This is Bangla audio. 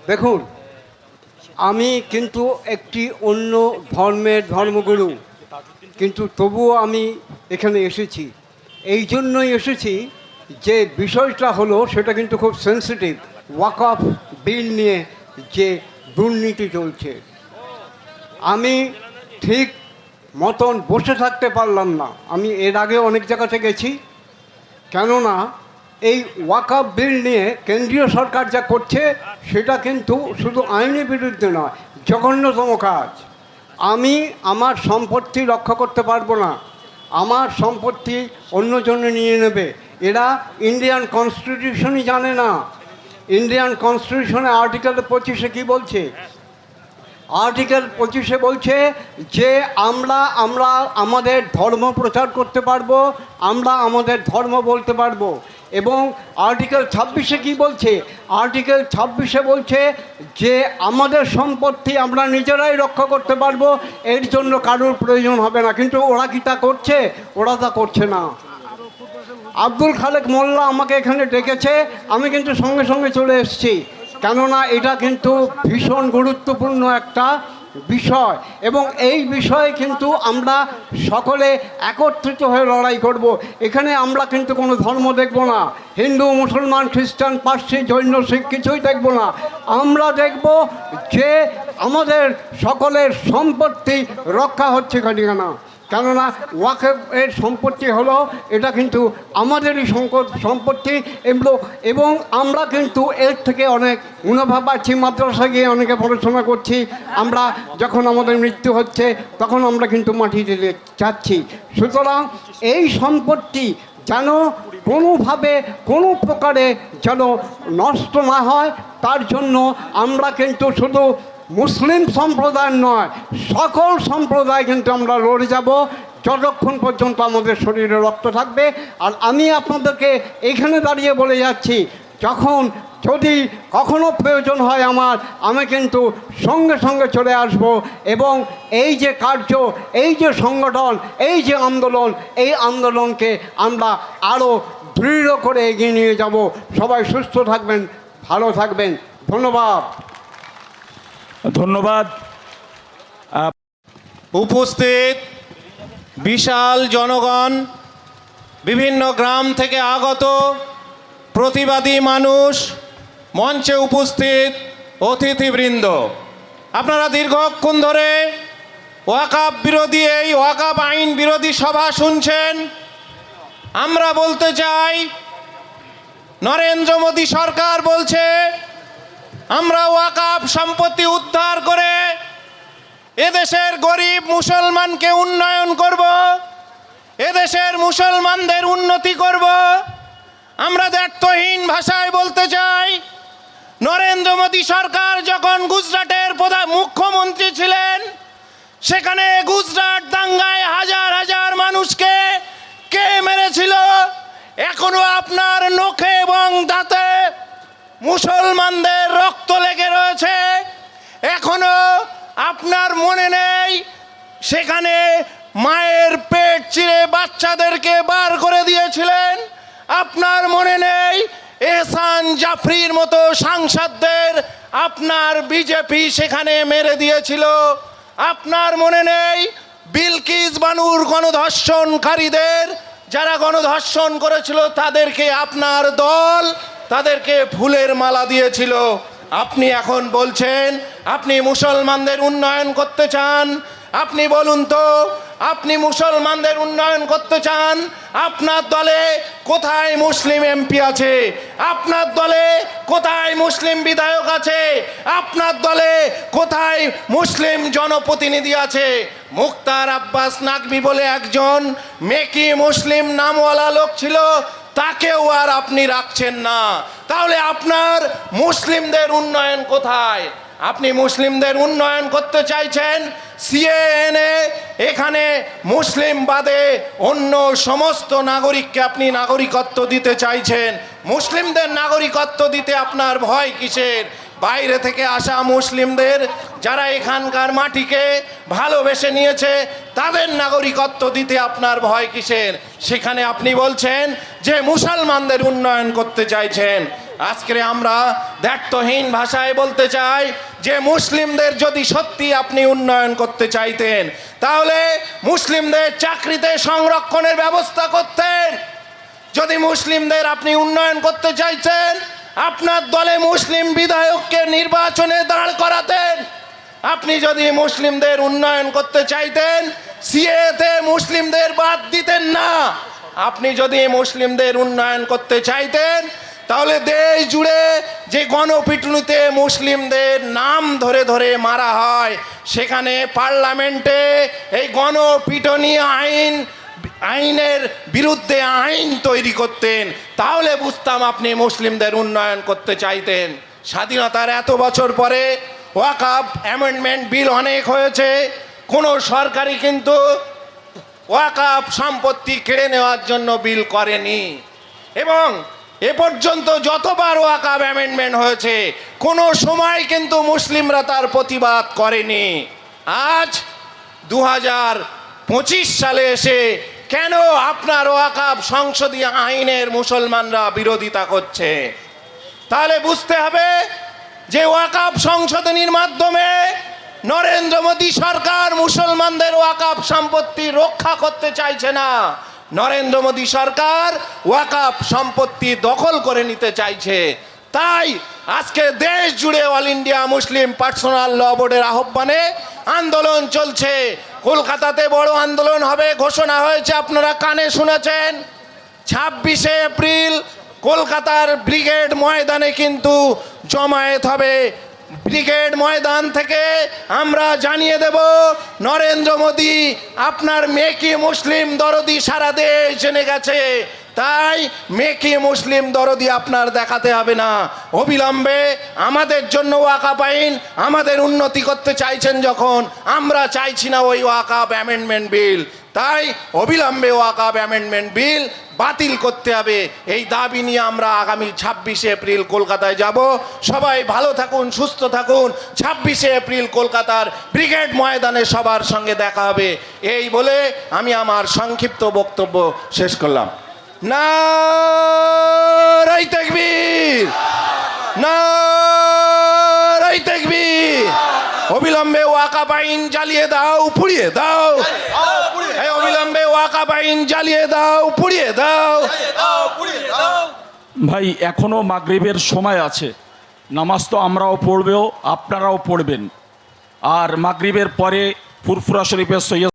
দেখুন, আমি কিন্তু একটি অন্য ধর্মের ধর্মগুরু, কিন্তু তবুও আমি এখানে এসেছি। এই জন্যই এসেছি যে বিষয়টা হলো সেটা কিন্তু খুব সেন্সিটিভ। ওয়াকফ বিল নিয়ে যে দুর্নীতি চলছে, আমি ঠিক মতন বসে থাকতে পারলাম না। আমি এর আগে অনেক জায়গাতে গেছি, কেননা এই ওয়াকফ বিল নিয়ে কেন্দ্রীয় সরকার যা করছে সেটা কিন্তু শুধু আইনের বিরুদ্ধে নয়, জঘন্যতম কাজ। আমি আমার সম্পত্তি রক্ষা করতে পারবো না, আমার সম্পত্তি অন্যজনে নিয়ে নেবে। এরা ইন্ডিয়ান কনস্টিটিউশনই জানে না। ইন্ডিয়ান কনস্টিটিউশনে আর্টিকেল 25-এ কী বলছে? আর্টিকেল 25-এ বলছে যে আমরা আমাদের ধর্ম প্রচার করতে পারবো, আমরা আমাদের ধর্ম বলতে পারবো। এবং আর্টিকেল 26-এ কী বলছে? আর্টিকেল 26-এ বলছে যে আমাদের সম্পত্তি আমরা নিজেরাই রক্ষা করতে পারবো, এর জন্য কারোর প্রয়োজন হবে না। কিন্তু ওরা কি তা করছে? ওরা তা করছে না। আব্দুল খালেক মোল্লা আমাকে এখানে ডেকেছে, আমি কিন্তু সঙ্গে সঙ্গে চলে এসেছি, কেননা এটা কিন্তু ভীষণ গুরুত্বপূর্ণ একটা বিষয়। এবং এই বিষয়ে কিন্তু আমরা সকলে একত্রিত হয়ে লড়াই করব। এখানে আমরা কিন্তু কোনো ধর্ম দেখব না, হিন্দু, মুসলমান, খ্রিস্টান, পার্সি, জৈন, শিখ কিছুই দেখব না। আমরা দেখব যে আমাদের সকলের সম্পত্তি রক্ষা হচ্ছে কিনা। কেননা ওয়াকফের সম্পত্তি হলো এটা কিন্তু আমাদেরই সম্পত্তি, এবং আমরা কিন্তু এর থেকে অনেক মুনাফা পাচ্ছি। মাদ্রাসা গিয়ে অনেকে পড়াশোনা করছি, আমরা যখন আমাদের মৃত্যু হচ্ছে তখন আমরা কিন্তু মাটি দিতে চাচ্ছি। সুতরাং এই সম্পত্তি যেন কোনোভাবে কোনো প্রকারে যেন নষ্ট না হয়, তার জন্য আমরা কিন্তু শুধু মুসলিম সম্প্রদায় নয়, সকল সম্প্রদায় কিন্তু আমরা লড়ে যাব যতক্ষণ পর্যন্ত আমাদের শরীরে রক্ত থাকবে। আর আমি আপনাদেরকে এখানে দাঁড়িয়ে বলে যাচ্ছি, যদি কখনো প্রয়োজন হয় আমি কিন্তু সঙ্গে সঙ্গে চলে আসব। এবং এই যে কার্য, এই যে সংগঠন, এই যে আন্দোলন, এই আন্দোলনকে আমরা আরও দৃঢ় করে এগিয়ে নিয়ে যাব। সবাই সুস্থ থাকবেন, ভালো থাকবেন। ধন্যবাদ। ধন্যবাদ। উপস্থিত বিশাল জনগণ, বিভিন্ন গ্রাম থেকে আগত প্রতিবাদী মানুষ, মঞ্চে উপস্থিত অতিথিবৃন্দ, আপনারা দীর্ঘক্ষণ ধরে ওয়াকফ বিরোধী এই ওয়াকফ আইন বিরোধী সভা শুনছেন। আমরা বলতে চাই, নরেন্দ্র মোদী সরকার বলছে আমরা ওয়াকফ সম্পত্তি উদ্ধার করে এদেশের গরিব মুসলমানকে উন্নয়ন করব, এদেশের মুসলমানদের উন্নতি করব। আমরা দ্ব্যর্থহীন ভাষায় বলতে চাই, নরেন্দ্র মোদী সরকার যখন গুজরাটের মুখ্যমন্ত্রী ছিলেন, সেখানে গুজরাট দাঙ্গায় হাজার হাজার মানুষকে কে মেরেছিল? এখনো আপনার নখে এবং দাঁতে মুসলমানদের রক্ত লেগে রয়েছে। এখনো আপনার মনে নেই সেখানে মায়ের পেট চিরে বাচ্চাদেরকে বার করে দিয়েছিলেন? আপনার মনে নেই এহসান জাফরির মতো সাংসদদের আপনার বিজেপি সেখানে মেরে দিয়েছিল? আপনার মনে নেই বিলকিস বানুর গণধর্ষণকারীদের, যারা গণধর্ষণ করেছিল তাদেরকে আপনার দল তাদেরকে ফুলের মালা দিয়েছিল? আপনি এখন বলছেন আপনি মুসলমানদের উন্নয়ন করতে চান। আপনি বলুন তো, আপনি মুসলমানদের উন্নয়ন করতে চান, আপনার দলে কোথায় মুসলিম এমপি আছে? আপনার দলে কোথায় মুসলিম বিধায়ক আছে? আপনার দলে কোথায় মুসলিম জনপ্রতিনিধি আছে? মুক্তার আব্বাস নাকভি বলে একজন মেকি মুসলিম নামওয়ালা লোক ছিল, তাকেও আর আপনি রাখছেন না। তাহলে আপনার মুসলিমদের উন্নয়ন কোথায়? আপনি মুসলিমদের উন্নয়ন করতে চাইছেন সিএএনএ, এখানে মুসলিম বাদে অন্য সমস্ত নাগরিককে আপনি নাগরিকত্ব দিতে চাইছেন। মুসলিমদের নাগরিকত্ব দিতে আপনার ভয় কিসের? বাইরে থেকে আসা মুসলিমদের, যারা এখানকার মাটিকে ভালোবেসে নিয়েছে, তাদের নাগরিকত্ব দিতে আপনার ভয় কিসের? সেখানে আপনি বলছেন যে মুসলমানদের উন্নয়ন করতে চাইছেন। আজকে আমরা দ্ব্যর্থহীন ভাষায় বলতে চাই যে মুসলিমদের যদি সত্যি আপনি উন্নয়ন করতে চাইতেন তাহলে মুসলিমদের চাকরিতে সংরক্ষণের ব্যবস্থা করতেন। যদি মুসলিমদের আপনি উন্নয়ন করতে চাইছেন আপনার দলে মুসলিম বিধায়ককে নির্বাচনে দাঁড় করাতেন। আপনি যদি মুসলিমদের উন্নয়ন করতে চাইতেন সিএতে মুসলিমদের বাদ দিতেন না। আপনি যদি মুসলিমদের উন্নয়ন করতে চাইতেন তাহলে দেশ জুড়ে যে গণপিটুনিতে মুসলিমদের নাম ধরে ধরে মারা হয় সেখানে পার্লামেন্টে এই গণপিটুনি আইনের বিরুদ্ধে আইন তৈরি করতেন, তাহলে বুঝতাম আপনি মুসলিমদের উন্নয়ন করতে চাইতেন। স্বাধীনতার এত বছর পরে ওয়াকফ অ্যামেন্ডমেন্ট বিল অনেক হয়েছে, কোনো সরকারই কিন্তু ওয়াকফ সম্পত্তি কেড়ে নেওয়ার জন্য বিল করেনি। এবং এ পর্যন্ত যতবার ওয়াকফ অ্যামেন্ডমেন্ট হয়েছে কোনো সময় কিন্তু মুসলিমরা তার প্রতিবাদ করেনি। আজ 2025 সালে এসে কেন আপনার ওয়াকফ সংসদীয় আইনের মুসলমানরা বিরোধিতা করছে? তাহলে বুঝতে হবে যে ওয়াকফ সংশোধনীর মাধ্যমে নরেন্দ্র মোদী সরকার মুসলমানদের ওয়াকফ সম্পত্তি রক্ষা করতে চাইছে না, নরেন্দ্র মোদী সরকার ওয়াকফ সম্পত্তি দখল করে নিতে চাইছে। তাই আজকে দেশ জুড়ে অল ইন্ডিয়া মুসলিম পার্সোনাল ল বোর্ডের আহ্বানে আন্দোলন চলছে। কলকাতাতে বড় আন্দোলন হবে ঘোষণা হয়েছে, আপনারা কানে শুনেছেন। 26শে এপ্রিল কলকাতার ব্রিগেড ময়দানে কিন্তু জমায়েত হবে। ব্রিগেড ময়দান থেকে আমরা জানিয়ে দেব নরেন্দ্র মোদী আপনার মেকি মুসলিম দরদি সারা দেশ জেনে গেছে। তাই মেকি মুসলিম দরদি আপনার দেখাতে হবে না। অবিলম্বে আমাদের জন্য ওয়াকফ আইন, আমাদের উন্নতি করতে চাইছেন যখন, আমরা চাইছি না ওই ওয়াকফ অ্যামেন্ডমেন্ট বিল, তাই অবিলম্বে ওয়াকফ অ্যামেন্ডমেন্ট বিল বাতিল করতে হবে। এই দাবি নিয়ে আমরা আগামী 26শে এপ্রিল কলকাতায় যাব। সবাই ভালো থাকুন, সুস্থ থাকুন। 26শে এপ্রিল কলকাতার ব্রিগেড ময়দানে সবার সঙ্গে দেখা হবে। এই বলে আমি আমার সংক্ষিপ্ত বক্তব্য শেষ করলাম। নারায়ে তাকবীর, নারায়ে তাকবীর। অবিলম্বে ওয়াকফ আইন জ্বালিয়ে দাও, পুড়িয়ে দাও। অবিলম্বে ওয়াকফ আইন জ্বালিয়ে দাও, পুড়িয়ে দাও। ভাই এখনো মাগরিবের সময় আছে, নামাজ তো আমরাও পড়বেও আপনারাও পড়বেন। আর মাগরিবের পরে ফুরফুরা শরীফের সৈয়দ